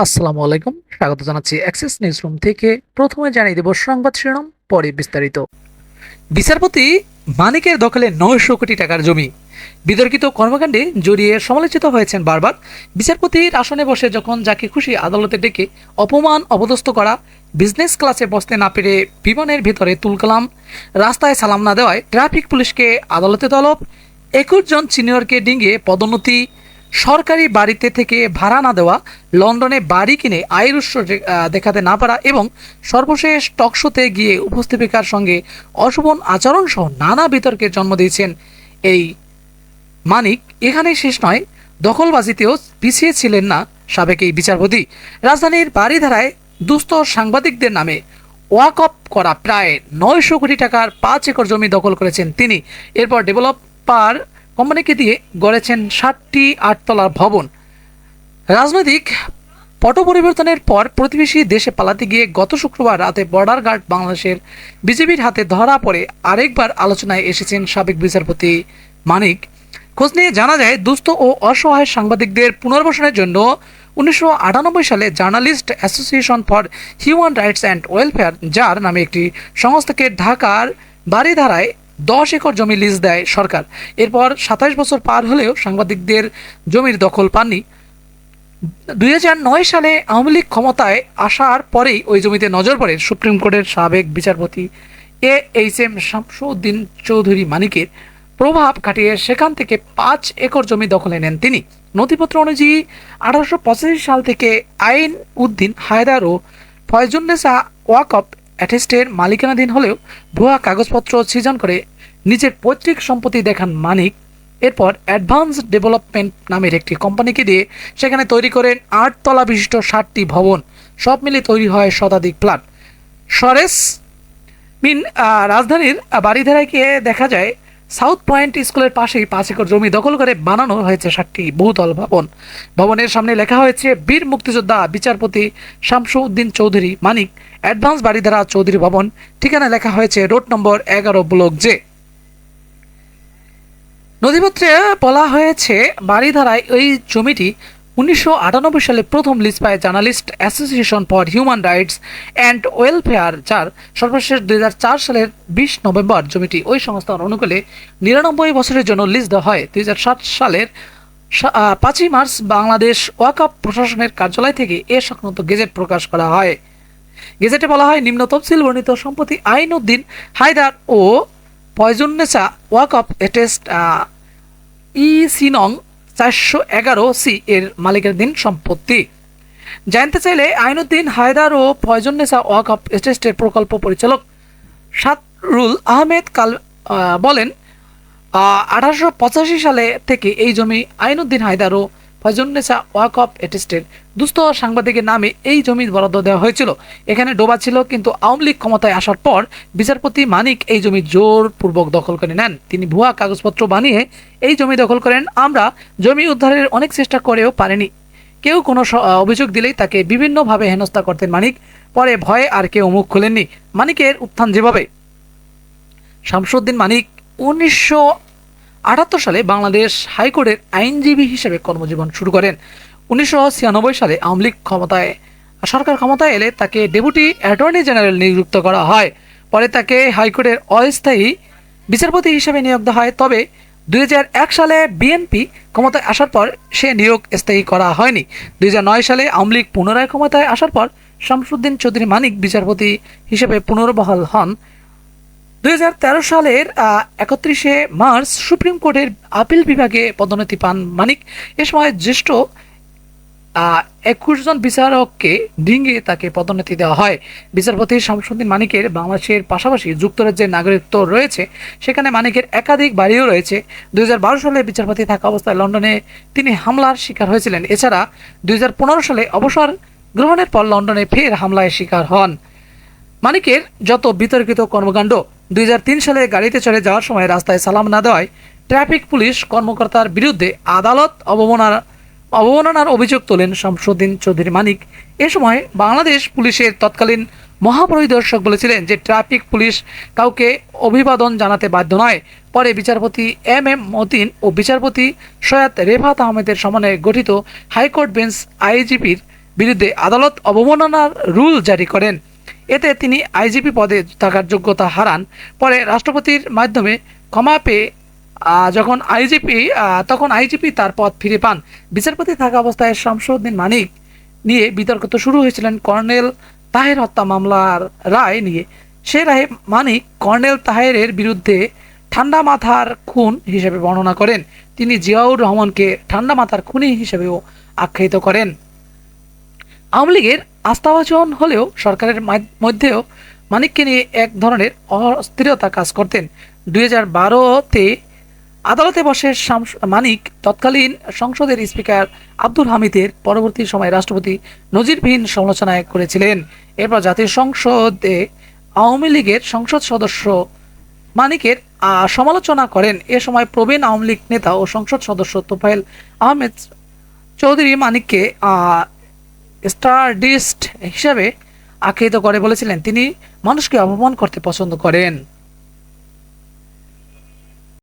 আসসালামু আলাইকুম, স্বাগত জানাচ্ছি অ্যাক্সেস নিউজ রুম থেকে। প্রথমে জানিয়ে দেব সংবাদ শিরোনাম, পরে বিস্তারিত। বিচারপতি মানিকের দখলে ৯০০ কোটি টাকার জমি। বিতর্কিত কর্মকাণ্ডে জড়িয়ে সমালোচিত হয়েছেন বারবার। বিচারপতির আসনে বসে যখন যাকে খুশি আদালতে ডেকে অপমান অপদস্থ করা, বিজনেস ক্লাসে বসতে না পেরে বিমানের ভেতরে তুলকালাম, রাস্তায় সালাম না দেওয়ায় ট্রাফিক পুলিশকে আদালতে তলব, ২১ জন সিনিয়রকে ডিঙিয়ে পদোন্নতি, সরকারি বাড়িতে থেকে ভাড়া না দেওয়া, লন্ডনে বাড়ি কিনে আয়ের উৎস দেখাতে না পারা এবং সর্বশেষ টকশোতে গিয়ে উপস্থাপিকার সঙ্গে অশোভন আচরণ সহ নানা বিতর্কের জন্ম দিয়েছেন এই মানিক। এখানেই শেষ নয়, দখলবাজিতেও পিছিয়ে ছিলেন না সাবেক এই বিচারপতি। রাজধানীর বাড়িধারায় দুস্থ সাংবাদিকদের নামে ওয়াকফ করা প্রায় ৯০০ কোটি টাকার ৫ একর জমি দখল করেছেন তিনি। এরপর ডেভেলপার কোম্পানিকে দিয়ে গড়েছেন ৬০টি ৮তলার ভবন। রাজনৈতিক পট পরিবর্তনের পর প্রতিবেশী দেশে পালাতে গিয়ে গত শুক্রবার রাতে বর্ডার গার্ড বাংলাদেশের বিজেপির হাতে ধরা পড়ে আরেকবার আলোচনায় এসেছেন সাবেক বিচারপতি মানিক। খোঁজ নিয়ে জানা যায়, দুস্থ ও অসহায় সাংবাদিকদের পুনর্বাসনের জন্য ১৯৯৮ সালে journalist association for human rights and welfare, যার নামে একটি সংস্থাকে ঢাকার বারিধারায় ১০ একর জমি লিজ দেয় সরকার। এরপর ২৭ বছর পার হলেও সাংবাদিকদের জমির দখল পাননি। ২০০৯ সালে আওয়ামী লীগ ক্ষমতায় আসার পরেই ওই জমিতে নজর পড়ে সুপ্রিম কোর্টের সাবেক বিচারপতি এইচ.এম. শামসুদ্দিন চৌধুরী মানিকের। প্রভাব খাটিয়ে সেখান থেকে ৫ একর জমি দখলে নেন তিনি। নথিপত্র অনুযায়ী ১৮৮৫ সাল থেকে আইন উদ্দিন হায়দার ও ফয়জুন্নেসা ওয়াকফ অ্যাটেস্টের মালিকানাধীন হলেও ভুয়া কাগজপত্র সৃজন করে নিজের পৈতৃক সম্পত্তি দেখান মানিক। এরপর অ্যাডভান্স ডেভেলপমেন্ট নামের একটি কোম্পানিকে দিয়ে সেখানে তৈরি করেন ৮ তলা বিশিষ্ট ৬০টি ভবন। সব মিলে তৈরি হয় শতাধিক ফ্ল্যাট। সরেস মিন রাজধানীর বাড়িধারায় গিয়ে দেখা যায়, সাউথ পয়েন্ট স্কুলের পাশেই ৫ একর জমি দখল করে বানানো হয়েছে ৬০টি বহুতল ভবন। ভবনের সামনে লেখা হয়েছে বীর মুক্তিযোদ্ধা বিচারপতি শামসুদ্দিন চৌধুরী মানিক, অ্যাডভান্স বাড়িধারা চৌধুরী ভবন। ঠিকানা লেখা হয়েছে রোড নম্বর ১১ ব্লক জে। নথিপত্রে বলা হয়েছে, বাড়িধারায় ওই জমিটি ১৯৯৮ সালে প্রথম লিজ পায় journalist association for human rights and welfare, যার সর্বশেষ ২০০৪ সালের ২০ নভেম্বর জমিটি ওই সংস্থার অনুকূলে ৯৯ বছরের জন্য লিজ দেওয়া হয়। ২০০৭ সালের ৫ই মার্চ বাংলাদেশ ওয়াকফ প্রশাসনের কার্যালয় থেকে এ সংক্রান্ত গেজেট প্রকাশ করা হয়। গেজেটে বলা হয়, নিম্ন তফসিল বর্ণিত সম্পত্তি আইন উদ্দিন হায়দার ও ফয়জুন্নেসা ওয়াকফ এটেস্ট ইসি নং ৪১১ এর মালিকানাধীন সম্পত্তি। জানতে চাইলে আইনউদ্দিন হায়দার ও ফয়জুন্নেসা ওয়াকফ এস্টেটের প্রকল্প পরিচালক সাদরুল আহমেদ কাল বলেন, ১৮৮৫ সালে থেকে এই জমি আইনউদ্দিন হায়দার ও ফয়জুন্নেসা ওয়াকফ এস্টেটের দুস্থ সাংবাদিকের নামে এই জমি বরাদ্দ দেওয়া হয়েছিল। এখানে ডোবা ছিল, কিন্তু আওয়ামী লীগ ক্ষমতায় আসার পর বিচারপতি মানিক এই জমি জোরপূর্বক দখল করে নেন। তিনি ভুয়া কাগজপত্র বানিয়ে এই জমি দখল করেন। আমরা জমি উদ্ধারের অনেক চেষ্টা করেও পারিনি। কেউ কোনো অভিযোগ দিলেই তাকে বিভিন্নভাবে হেনস্থা করতেন মানিক। পরে ভয়ে আর কেউ মুখ খুলেননি। মানিকের উত্থান যেভাবে, শামসুদ্দিন মানিক ১৯৭৮ সালে বাংলাদেশ হাইকোর্টের আইনজীবী হিসেবে কর্মজীবন শুরু করেন। ১৯৯৬ সালে আওয়ামী লীগ সরকার ক্ষমতায় এলে তাকে ডেপুটি অ্যাটর্নি জেনারেল নিযুক্ত করা হয়। পরে তাকে হাইকোর্টের অস্থায়ী বিচারপতি হিসেবে নিয়োগ দেওয়া হয়। তবে ২০০১ সালে বিএনপি ক্ষমতায় আসার পর সে নিয়োগ স্থায়ী করা হয়নি। ২০০৯ সালে আওয়ামী লীগ পুনরায় ক্ষমতায় আসার পর শামসুদ্দিন চৌধুরী মানিক বিচারপতি হিসেবে পুনর্বহাল হন। ২০১৩ সালের ৩১শে মার্চ সুপ্রিম কোর্টের আপিল বিভাগে পদোন্নতি পান মানিক। এ সময় জ্যেষ্ঠ ২১ জন বিচারককে ডিঙিয়ে তাকে পদোন্নতি দেওয়া হয়। বিচারপতি শামসুদ্দিন মানিকের বাংলাদেশের পাশাপাশি যুক্তরাজ্যের নাগরিকত্ব রয়েছে। সেখানে মানিকের একাধিক বাড়িও রয়েছে। ২০১২ সালে বিচারপতি থাকা অবস্থায় লন্ডনে তিনি হামলার শিকার হয়েছিলেন। এছাড়া ২০১৫ সালে অবসর গ্রহণের পর লন্ডনে ফের হামলায় শিকার হন। মানিকের যত বিতর্কিত কর্মকাণ্ড, ২০০৩ সালে গাড়িতে চড়ে যাওয়ার সময় রাস্তায় সালাম না দেওয়ায় ট্রাফিক পুলিশ কর্মকর্তার বিরুদ্ধে আদালত অবমাননার অভিযোগ তোলেন শামসুদ্দিন চৌধুরী মানিক। এ সময় বাংলাদেশ পুলিশের তৎকালীন মহাপরিদর্শক বলেছিলেন যে ট্রাফিক পুলিশ কাউকে অভিবাদন জানাতে বাধ্য নয়। পরে বিচারপতি এম মতিন ও বিচারপতি সৈয়দ রেফাত আহমেদের সমন্বয়ে গঠিত হাইকোর্ট বেঞ্চ আইজিপির বিরুদ্ধে আদালত অবমাননার রুল জারি করেন। এতে তিনি আইজিপি পদে থাকার যোগ্যতা হারান। পরে রাষ্ট্রপতির মাধ্যমে ক্ষমা পেয়ে তখন আইজিপি তার পদ ফিরে পান। বিচারপতি থাকা অবস্থায় শামসুদ্দিন মানিক নিয়ে বিতর্ক তো শুরু হয়েছিলেন কর্নেল তাহের হত্যা মামলার রায় নিয়ে। সে রায়ে মানিক কর্নেল তাহেরের বিরুদ্ধে ঠান্ডা মাথার খুন হিসেবে বর্ণনা করেন। তিনি জিয়াউর রহমানকে ঠান্ডা মাথার খুনি হিসেবেও আখ্যায়িত করেন। আওয়ামী লীগের আস্থাভাজন হলেও সরকারের মধ্যেও মানিককে নিয়ে এক ধরনের অস্থিরতা কাজ করতেন। 2012-তে আদালতে বসে মানিক তৎকালীন সংসদের স্পিকার আব্দুল হামিদের পরবর্তী সময়ে রাষ্ট্রপতি নজিরবিহীন সমালোচনা করেছিলেন। এরপর জাতীয় সংসদে আওয়ামী লীগের সংসদ সদস্য মানিকের সমালোচনা করেন। এ সময় প্রবীণ আওয়ামী লীগ নেতা ও সংসদ সদস্য তোফায়েল আহমেদ চৌধুরী মানিককে স্টারডিস্ট হিসেবে আখ্যায়িত করে বলেছিলেন তিনি মানুষকে অপমান করতে পছন্দ করেন।